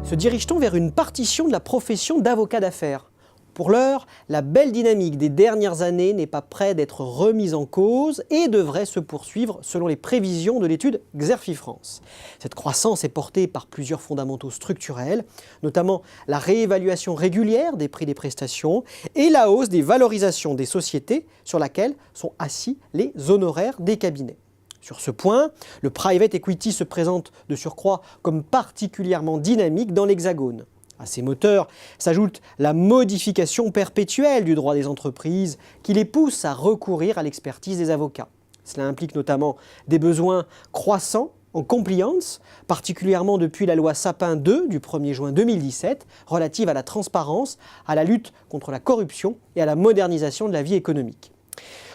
Se dirige-t-on vers une partition de la profession d'avocat d'affaires? Pour l'heure, la belle dynamique des dernières années n'est pas près d'être remise en cause et devrait se poursuivre selon les prévisions de l'étude Xerfi France. Cette croissance est portée par plusieurs fondamentaux structurels, notamment la réévaluation régulière des prix des prestations et la hausse des valorisations des sociétés sur laquelle sont assis les honoraires des cabinets. Sur ce point, le private equity se présente de surcroît comme particulièrement dynamique dans l'Hexagone. À ces moteurs s'ajoute la modification perpétuelle du droit des entreprises qui les pousse à recourir à l'expertise des avocats. Cela implique notamment des besoins croissants en compliance, particulièrement depuis la loi Sapin 2 du 1er juin 2017 relative à la transparence, à la lutte contre la corruption et à la modernisation de la vie économique.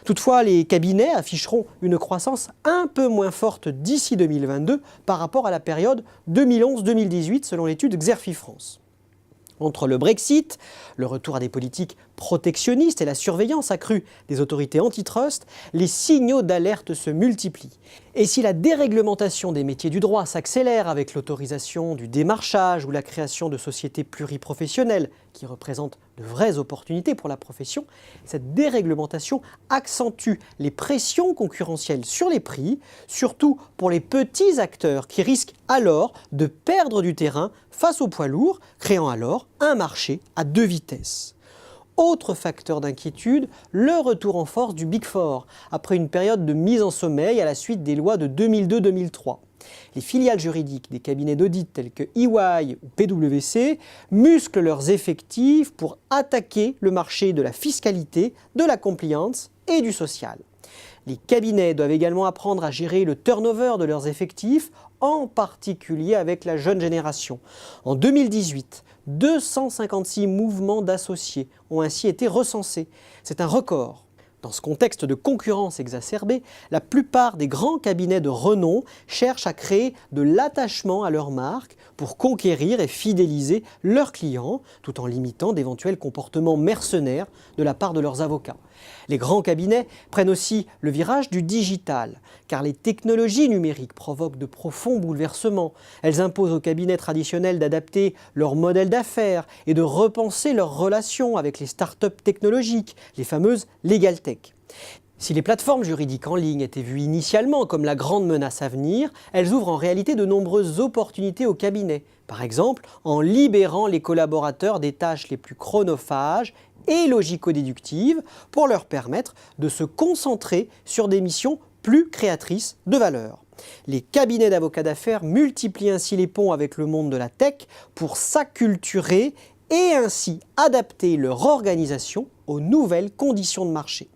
Toutefois, les cabinets afficheront une croissance un peu moins forte d'ici 2022 par rapport à la période 2011-2018 selon l'étude Xerfi France. Entre le Brexit, le retour à des politiques protectionnistes et la surveillance accrue des autorités antitrust, les signaux d'alerte se multiplient. Et si la déréglementation des métiers du droit s'accélère avec l'autorisation du démarchage ou la création de sociétés pluriprofessionnelles qui représentent de vraies opportunités pour la profession, cette déréglementation accentue les pressions concurrentielles sur les prix, surtout pour les petits acteurs qui risquent alors de perdre du terrain face aux poids lourds, créant alors un marché à deux vitesses. Autre facteur d'inquiétude, le retour en force du Big Four, après une période de mise en sommeil à la suite des lois de 2002-2003. Les filiales juridiques des cabinets d'audit tels que EY ou PwC musclent leurs effectifs pour attaquer le marché de la fiscalité, de la compliance et du social. Les cabinets doivent également apprendre à gérer le turnover de leurs effectifs, en particulier avec la jeune génération. En 2018, 256 mouvements d'associés ont ainsi été recensés. C'est un record. Dans ce contexte de concurrence exacerbée, la plupart des grands cabinets de renom cherchent à créer de l'attachement à leur marque pour conquérir et fidéliser leurs clients, tout en limitant d'éventuels comportements mercenaires de la part de leurs avocats. Les grands cabinets prennent aussi le virage du digital, car les technologies numériques provoquent de profonds bouleversements. Elles imposent aux cabinets traditionnels d'adapter leur modèle d'affaires et de repenser leurs relations avec les startups technologiques, les fameuses legal tech. Si les plateformes juridiques en ligne étaient vues initialement comme la grande menace à venir, elles ouvrent en réalité de nombreuses opportunités aux cabinets. Par exemple, en libérant les collaborateurs des tâches les plus chronophages et logico-déductives pour leur permettre de se concentrer sur des missions plus créatrices de valeur. Les cabinets d'avocats d'affaires multiplient ainsi les ponts avec le monde de la tech pour s'acculturer et ainsi adapter leur organisation aux nouvelles conditions de marché.